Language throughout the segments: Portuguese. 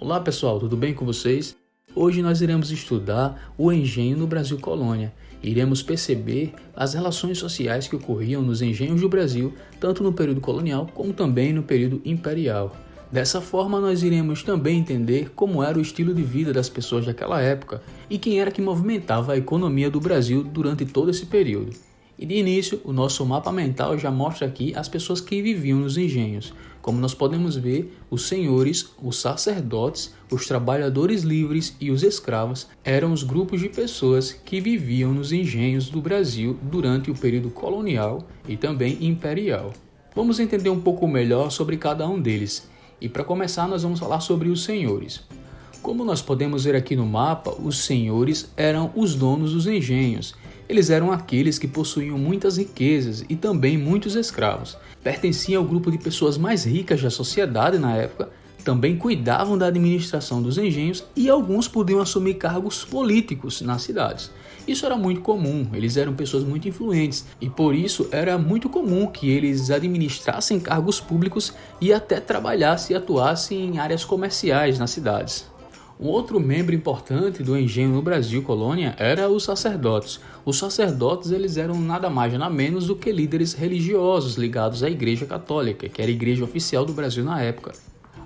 Olá pessoal, tudo bem com vocês? Hoje nós iremos estudar o engenho no Brasil Colônia. Iremos perceber as relações sociais que ocorriam nos engenhos do Brasil, tanto no período colonial como também no período imperial. Dessa forma nós iremos também entender como era o estilo de vida das pessoas daquela época e quem era que movimentava a economia do Brasil durante todo esse período. E de início, o nosso mapa mental já mostra aqui as pessoas que viviam nos engenhos. Como nós podemos ver, os senhores, os sacerdotes, os trabalhadores livres e os escravos eram os grupos de pessoas que viviam nos engenhos do Brasil durante o período colonial e também imperial. Vamos entender um pouco melhor sobre cada um deles. E para começar, nós vamos falar sobre os senhores. Como nós podemos ver aqui no mapa, os senhores eram os donos dos engenhos. Eles eram aqueles que possuíam muitas riquezas e também muitos escravos. Pertenciam ao grupo de pessoas mais ricas da sociedade na época, também cuidavam da administração dos engenhos e alguns podiam assumir cargos políticos nas cidades. Isso era muito comum, eles eram pessoas muito influentes e por isso era muito comum que eles administrassem cargos públicos e até trabalhassem e atuassem em áreas comerciais nas cidades. Um outro membro importante do engenho no Brasil Colônia era os sacerdotes. Os sacerdotes eles eram nada mais nada menos do que líderes religiosos ligados à Igreja Católica, que era a igreja oficial do Brasil na época.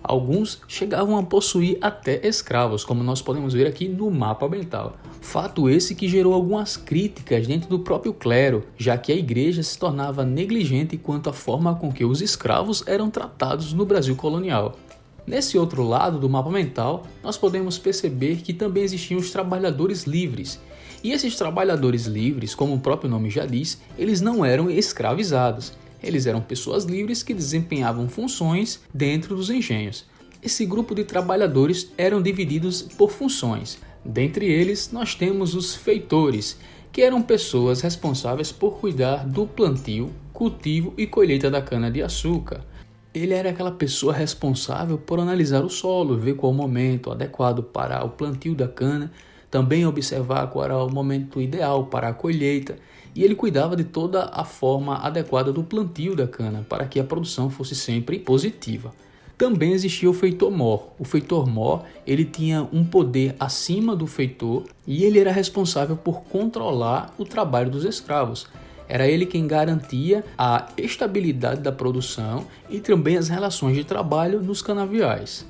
Alguns chegavam a possuir até escravos, como nós podemos ver aqui no mapa mental. Fato esse que gerou algumas críticas dentro do próprio clero, já que a igreja se tornava negligente quanto à forma com que os escravos eram tratados no Brasil colonial. Nesse outro lado do mapa mental, nós podemos perceber que também existiam os trabalhadores livres. E esses trabalhadores livres, como o próprio nome já diz, eles não eram escravizados. Eles eram pessoas livres que desempenhavam funções dentro dos engenhos. Esse grupo de trabalhadores eram divididos por funções. Dentre eles, nós temos os feitores, que eram pessoas responsáveis por cuidar do plantio, cultivo e colheita da cana-de-açúcar. Ele era aquela pessoa responsável por analisar o solo, ver qual é o momento adequado para o plantio da cana, também observar qual era o momento ideal para a colheita, e ele cuidava de toda a forma adequada do plantio da cana para que a produção fosse sempre positiva. Também existia o feitor-mor. O feitor-mor ele tinha um poder acima do feitor e ele era responsável por controlar o trabalho dos escravos. Era ele quem garantia a estabilidade da produção e também as relações de trabalho nos canaviais.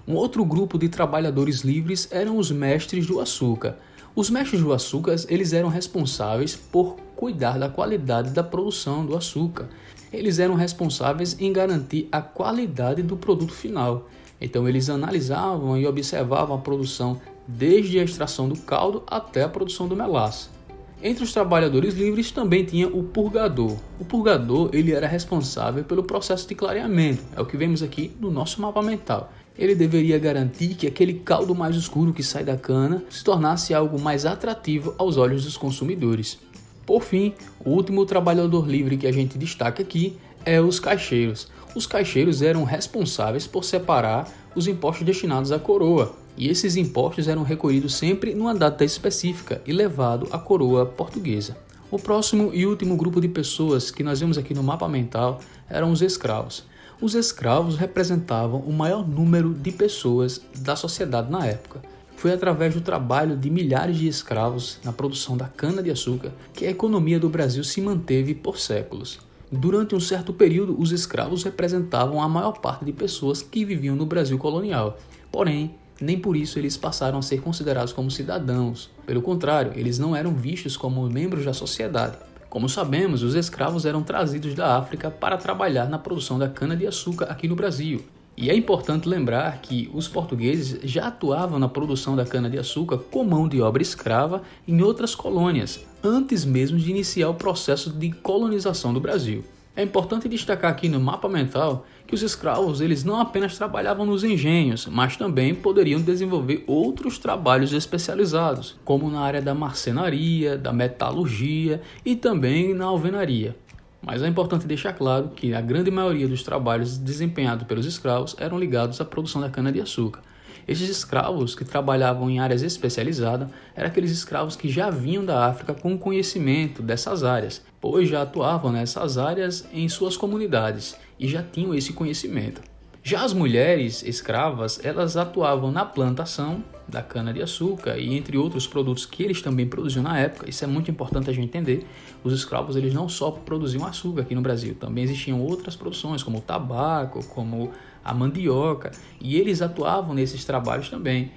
Um outro grupo de trabalhadores livres eram os mestres do açúcar. Os mestres do açúcar eles eram responsáveis por cuidar da qualidade da produção do açúcar. Eles eram responsáveis em garantir a qualidade do produto final. Então eles analisavam e observavam a produção desde a extração do caldo até a produção do melaço. Entre os trabalhadores livres também tinha o purgador. O purgador ele era responsável pelo processo de clareamento, é o que vemos aqui no nosso mapa mental. Ele deveria garantir que aquele caldo mais escuro que sai da cana se tornasse algo mais atrativo aos olhos dos consumidores. Por fim, o último trabalhador livre que a gente destaca aqui é os caixeiros. Os caixeiros eram responsáveis por separar os impostos destinados à coroa. E esses impostos eram recolhidos sempre numa data específica e levado à coroa portuguesa. O próximo e último grupo de pessoas que nós vemos aqui no mapa mental eram os escravos. Os escravos representavam o maior número de pessoas da sociedade na época. Foi através do trabalho de milhares de escravos na produção da cana-de-açúcar que a economia do Brasil se manteve por séculos. Durante um certo período, os escravos representavam a maior parte de pessoas que viviam no Brasil colonial. Porém, nem por isso eles passaram a ser considerados como cidadãos. Pelo contrário, eles não eram vistos como membros da sociedade. Como sabemos, os escravos eram trazidos da África para trabalhar na produção da cana-de-açúcar aqui no Brasil. E é importante lembrar que os portugueses já atuavam na produção da cana-de-açúcar com mão de obra escrava em outras colônias, antes mesmo de iniciar o processo de colonização do Brasil. É importante destacar aqui no mapa mental que os escravos eles não apenas trabalhavam nos engenhos, mas também poderiam desenvolver outros trabalhos especializados, como na área da marcenaria, da metalurgia e também na alvenaria. Mas é importante deixar claro que a grande maioria dos trabalhos desempenhados pelos escravos eram ligados à produção da cana-de-açúcar. Esses escravos que trabalhavam em áreas especializadas eram aqueles escravos que já vinham da África com conhecimento dessas áreas, pois já atuavam nessas áreas em suas comunidades e já tinham esse conhecimento. Já as mulheres escravas, elas atuavam na plantação da cana-de-açúcar e entre outros produtos que eles também produziam na época. Isso é muito importante a gente entender. Os escravos, eles não só produziam açúcar aqui no Brasil, também existiam outras produções, como o tabaco, como a mandioca, e eles atuavam nesses trabalhos também.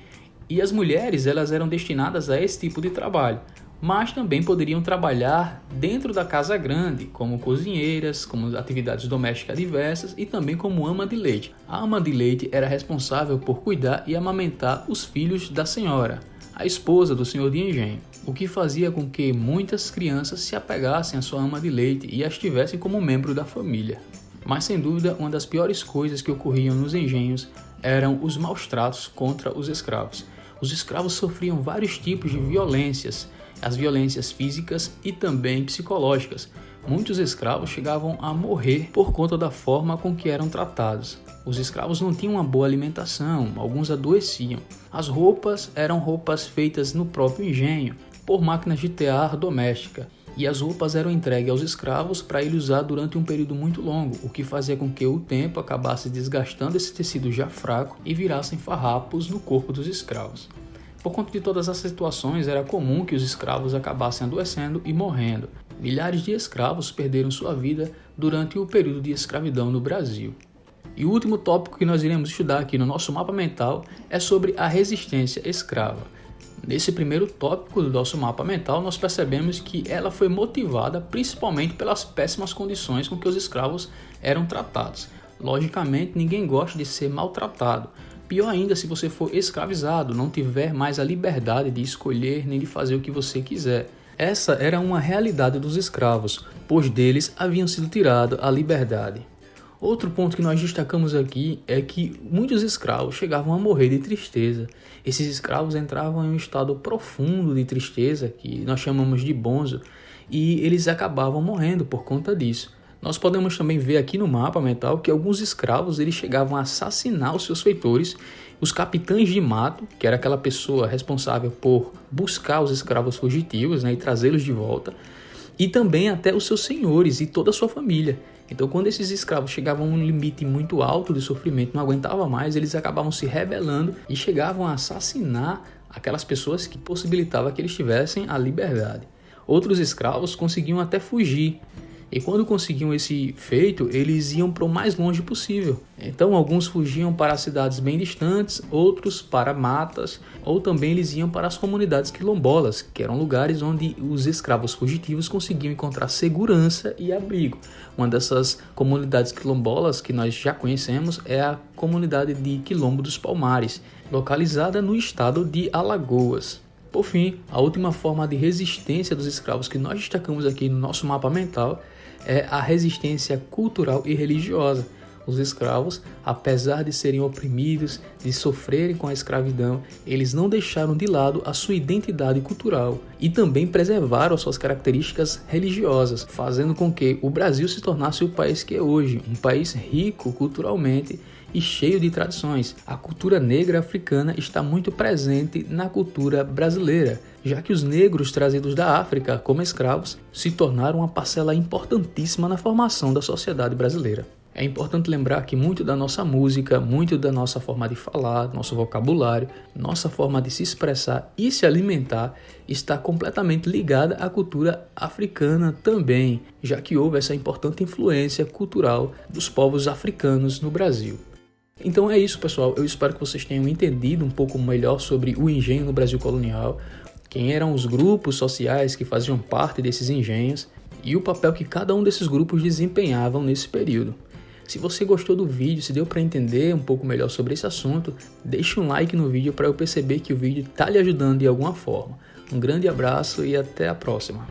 E as mulheres, elas eram destinadas a esse tipo de trabalho, mas também poderiam trabalhar dentro da casa grande, como cozinheiras, como atividades domésticas diversas e também como ama de leite. A ama de leite era responsável por cuidar e amamentar os filhos da senhora, a esposa do senhor de engenho, o que fazia com que muitas crianças se apegassem à sua ama de leite e as tivessem como membro da família. Mas sem dúvida, uma das piores coisas que ocorriam nos engenhos eram os maus tratos contra os escravos. Os escravos sofriam vários tipos de violências, as violências físicas e também psicológicas. Muitos escravos chegavam a morrer por conta da forma com que eram tratados. Os escravos não tinham uma boa alimentação, alguns adoeciam. As roupas eram roupas feitas no próprio engenho, por máquinas de tear doméstica. E as roupas eram entregues aos escravos para ele usar durante um período muito longo, o que fazia com que o tempo acabasse desgastando esse tecido já fraco e virassem farrapos no corpo dos escravos. Por conta de todas as situações, era comum que os escravos acabassem adoecendo e morrendo. Milhares de escravos perderam sua vida durante o período de escravidão no Brasil. E o último tópico que nós iremos estudar aqui no nosso mapa mental é sobre a resistência escrava. Nesse primeiro tópico do nosso mapa mental, nós percebemos que ela foi motivada principalmente pelas péssimas condições com que os escravos eram tratados. Logicamente, ninguém gosta de ser maltratado. Pior ainda se você for escravizado, não tiver mais a liberdade de escolher nem de fazer o que você quiser. Essa era uma realidade dos escravos, pois deles haviam sido tirada a liberdade. Outro ponto que nós destacamos aqui é que muitos escravos chegavam a morrer de tristeza. Esses escravos entravam em um estado profundo de tristeza, que nós chamamos de bonzo, e eles acabavam morrendo por conta disso. Nós podemos também ver aqui no mapa mental que alguns escravos eles chegavam a assassinar os seus feitores, os capitães de mato, que era aquela pessoa responsável por buscar os escravos fugitivos, e trazê-los de volta, e também até os seus senhores e toda a sua família. Então, quando esses escravos chegavam a um limite muito alto de sofrimento, não aguentavam mais, eles acabavam se rebelando e chegavam a assassinar aquelas pessoas que possibilitavam que eles tivessem a liberdade. Outros escravos conseguiam até fugir. E quando conseguiam esse feito, eles iam para o mais longe possível. Então, alguns fugiam para cidades bem distantes, outros para matas, ou também eles iam para as comunidades quilombolas, que eram lugares onde os escravos fugitivos conseguiam encontrar segurança e abrigo. Uma dessas comunidades quilombolas que nós já conhecemos é a comunidade de Quilombo dos Palmares, localizada no estado de Alagoas. Por fim, a última forma de resistência dos escravos que nós destacamos aqui no nosso mapa mental é a resistência cultural e religiosa. Os escravos, apesar de serem oprimidos, de sofrerem com a escravidão, eles não deixaram de lado a sua identidade cultural e também preservaram suas características religiosas, fazendo com que o Brasil se tornasse o país que é hoje, um país rico culturalmente e cheio de tradições. A cultura negra africana está muito presente na cultura brasileira, já que os negros trazidos da África como escravos se tornaram uma parcela importantíssima na formação da sociedade brasileira. É importante lembrar que muito da nossa música, muito da nossa forma de falar, nosso vocabulário, nossa forma de se expressar e se alimentar está completamente ligada à cultura africana também, já que houve essa importante influência cultural dos povos africanos no Brasil. Então é isso, pessoal. Eu espero que vocês tenham entendido um pouco melhor sobre o engenho no Brasil colonial, quem eram os grupos sociais que faziam parte desses engenhos e o papel que cada um desses grupos desempenhavam nesse período. Se você gostou do vídeo, se deu para entender um pouco melhor sobre esse assunto, deixe um like no vídeo para eu perceber que o vídeo está lhe ajudando de alguma forma. Um grande abraço e até a próxima.